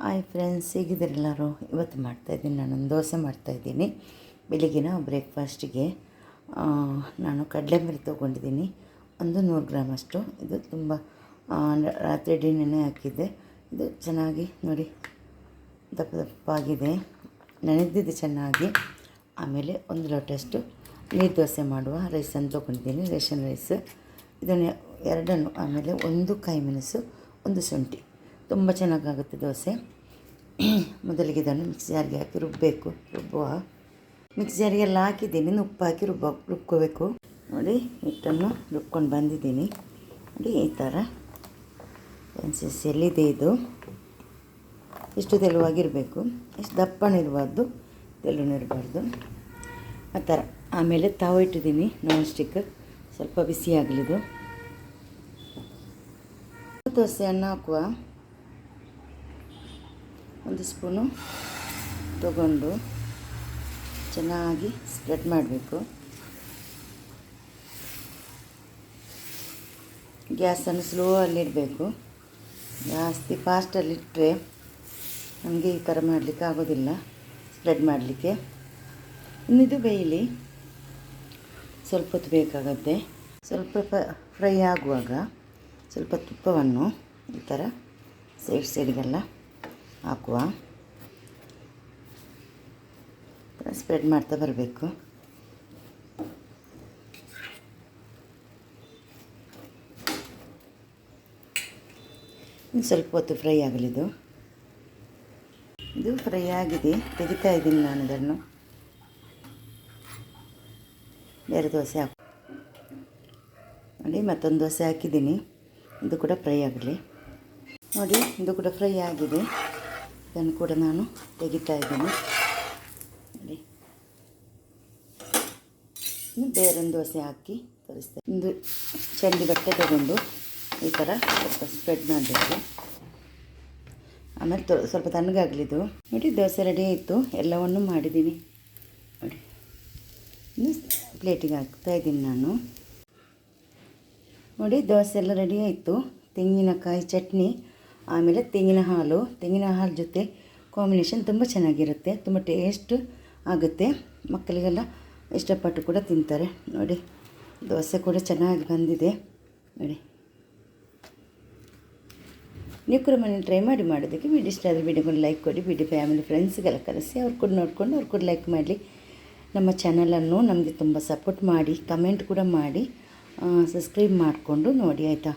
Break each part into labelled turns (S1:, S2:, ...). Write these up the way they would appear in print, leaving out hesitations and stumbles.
S1: Hi friends, ಹೇಗಿದ್ದೀರೆಲ್ಲರೂ? ಇವತ್ತು ಮಾಡ್ತಾಯಿದ್ದೀನಿ, ನಾನೊಂದು ದೋಸೆ ಮಾಡ್ತಾಯಿದ್ದೀನಿ. ಬೆಳಿಗ್ಗಿನ ಬ್ರೇಕ್ಫಾಸ್ಟಿಗೆ ನಾನು ಕಡಲೆಬೇಳೆ ತೊಗೊಂಡಿದ್ದೀನಿ, ಒಂದು 100 ಗ್ರಾಮ್ ಅಷ್ಟು. ಇದು ತುಂಬ ರಾತ್ರಿ ನೆನೆ ಹಾಕಿದ್ದೆ. ಇದು ಚೆನ್ನಾಗಿ ನೋಡಿ ದಪ್ಪ ದಪ್ಪಾಗಿದೆ, ನೆನೆದಿದೆ ಚೆನ್ನಾಗಿ. ಆಮೇಲೆ 1 ಲೋಟಷ್ಟು ನೀರು ದೋಸೆ ಮಾಡುವ ರೈಸನ್ನು ತೊಗೊಂಡಿದ್ದೀನಿ, ರೇಷನ್ ರೈಸ್. ಇದನ್ನು ಎರಡನ್ನು, ಆಮೇಲೆ 1 ಕಾಯಿ ಮೆಣಸು, 1 ಶುಂಠಿ, ತುಂಬ ಚೆನ್ನಾಗಾಗುತ್ತೆ ದೋಸೆ. ಮೊದಲಿಗೆ ಇದನ್ನು ಮಿಕ್ಸಿ ಜಾರಿಗೆ ಹಾಕಿ ರುಬ್ಬುವ. ಮಿಕ್ಸಿ ಜಾರಿಗೆಲ್ಲ ಹಾಕಿದ್ದೀನಿ, ಉಪ್ಪು ಹಾಕಿ ರುಬ್ಕೋಬೇಕು. ನೋಡಿ, ಹಿಟ್ಟನ್ನು ರುಬ್ಕೊಂಡು ಬಂದಿದ್ದೀನಿ. ನೋಡಿ, ಈ ಥರ ಕನ್ಸಿಸ್ಟೆನ್ಸಿಯಲ್ಲಿದೆ. ಇದು ಇಷ್ಟು ತೆಳುವಾಗಿರಬೇಕು, ಇಷ್ಟು ದಪ್ಪನಿರಬಾರ್ದು, ತೆಳುನಿರಬಾರ್ದು, ಆ ಥರ. ಆಮೇಲೆ ತವ ಇಟ್ಟಿದ್ದೀನಿ, ನಾನ್ ಸ್ಟಿಕ್, ಸ್ವಲ್ಪ ಬಿಸಿಯಾಗಲಿದು. ದೋಸೆಯನ್ನು ಹಾಕುವ. 1 ಸ್ಪೂನು ತಗೊಂಡು ಚೆನ್ನಾಗಿ ಸ್ಪ್ರೆಡ್ ಮಾಡಬೇಕು. ಗ್ಯಾಸನ್ನು ಸ್ಲೋ ಅಲ್ಲಿಡಬೇಕು. ಜಾಸ್ತಿ ಫಾಸ್ಟಲ್ಲಿಟ್ಟರೆ ನಮಗೆ ಈ ಥರ ಮಾಡಲಿಕ್ಕೆ ಆಗೋದಿಲ್ಲ, ಸ್ಪ್ರೆಡ್ ಮಾಡಲಿಕ್ಕೆ. ಇನ್ನಿದು ಬೇಯಲಿ, ಸ್ವಲ್ಪ ಹೊತ್ತು ಬೇಕಾಗತ್ತೆ. ಸ್ವಲ್ಪ ಫ್ರೈ ಆಗುವಾಗ ಸ್ವಲ್ಪ ತುಪ್ಪವನ್ನು ಈ ಥರ ಸೈಡ್ಗೆಲ್ಲ ಹಾಕುವ. ಸ್ಪ್ರೆಡ್ ಮಾಡ್ತಾ ಬರಬೇಕು. ಸ್ವಲ್ಪ ಹೊತ್ತು ಫ್ರೈ ಆಗಲಿದು. ಇದು ಫ್ರೈ ಆಗಿದೆ, ತೆಗಿತಾ ಇದ್ದೀನಿ ನಾನು ಇದನ್ನು. ಬೇರೆ ದೋಸೆ ಹಾಕಿ ನೋಡಿ, ಮತ್ತೊಂದು ದೋಸೆ ಹಾಕಿದ್ದೀನಿ, ಇದು ಕೂಡ ಫ್ರೈ ಆಗಲಿ. ನೋಡಿ, ಇದು ಕೂಡ ಫ್ರೈ ಆಗಿದೆ, ಇದನ್ನು ಕೂಡ ನಾನು ತೆಗಿತಾ ಇದ್ದೀನಿ. ನೋಡಿ, ಇನ್ನು ಬೇರೊಂದು ದೋಸೆ ಹಾಕಿ ತೋರಿಸ್ತೇನೆ. ಒಂದು ಚಂಡಿ ಬಟ್ಟೆ ತಗೊಂಡು ಈ ಥರ ಸ್ವಲ್ಪ ಸ್ಪ್ರೆಡ್ ಮಾಡಬೇಕು. ಆಮೇಲೆ ಸ್ವಲ್ಪ ತಣ್ಣಗಾಗಲಿದ್ದು. ನೋಡಿ, ದೋಸೆ ರೆಡಿ ಆಯಿತು, ಎಲ್ಲವನ್ನು ಮಾಡಿದ್ದೀನಿ. ನೋಡಿ, ಇನ್ನು ಪ್ಲೇಟಿಗೆ ಹಾಕ್ತಾಯಿದ್ದೀನಿ ನಾನು. ನೋಡಿ, ದೋಸೆ ಎಲ್ಲ ರೆಡಿ ಆಯಿತು. ತೆಂಗಿನಕಾಯಿ ಚಟ್ನಿ, ಆಮೇಲೆ ತೆಂಗಿನ ಹಾಲು ಜೊತೆ ಕಾಂಬಿನೇಷನ್ ತುಂಬ ಚೆನ್ನಾಗಿರುತ್ತೆ, ತುಂಬ ಟೇಸ್ಟ್ ಆಗುತ್ತೆ. ಮಕ್ಕಳಿಗೆಲ್ಲ ಇಷ್ಟಪಟ್ಟು ಕೂಡ ತಿಂತಾರೆ. ನೋಡಿ, ದೋಸೆ ಕೂಡ ಚೆನ್ನಾಗಿ ಬಂದಿದೆ. ನೋಡಿ, ನೀವು ಕೂಡ ಮನೇಲಿ ಟ್ರೈ ಮಾಡಿ ಮಾಡೋದಕ್ಕೆ. ವಿಡಿಯೋ ಇಷ್ಟ ಆದರೆ ವಿಡಿಯೋಗೊಂಡು ಲೈಕ್ ಕೊಡಿ. ವಿಡಿಯೋ ಫ್ಯಾಮಿಲಿ ಫ್ರೆಂಡ್ಸ್ಗೆಲ್ಲ ಕಳಿಸಿ, ಅವ್ರು ಕೂಡ ನೋಡಿಕೊಂಡು ಅವ್ರು ಕೂಡ ಲೈಕ್ ಮಾಡಲಿ. ನಮ್ಮ ಚಾನಲನ್ನು ನಮಗೆ ತುಂಬ ಸಪೋರ್ಟ್ ಮಾಡಿ, ಕಮೆಂಟ್ ಕೂಡ ಮಾಡಿ, ಸಬ್ಸ್ಕ್ರೈಬ್ ಮಾಡಿಕೊಂಡು ನೋಡಿ, ಆಯಿತಾ?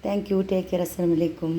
S1: Thank you. Take care. ಅಸ್ಸಲಾಮು ಅಲೈಕುಮ್.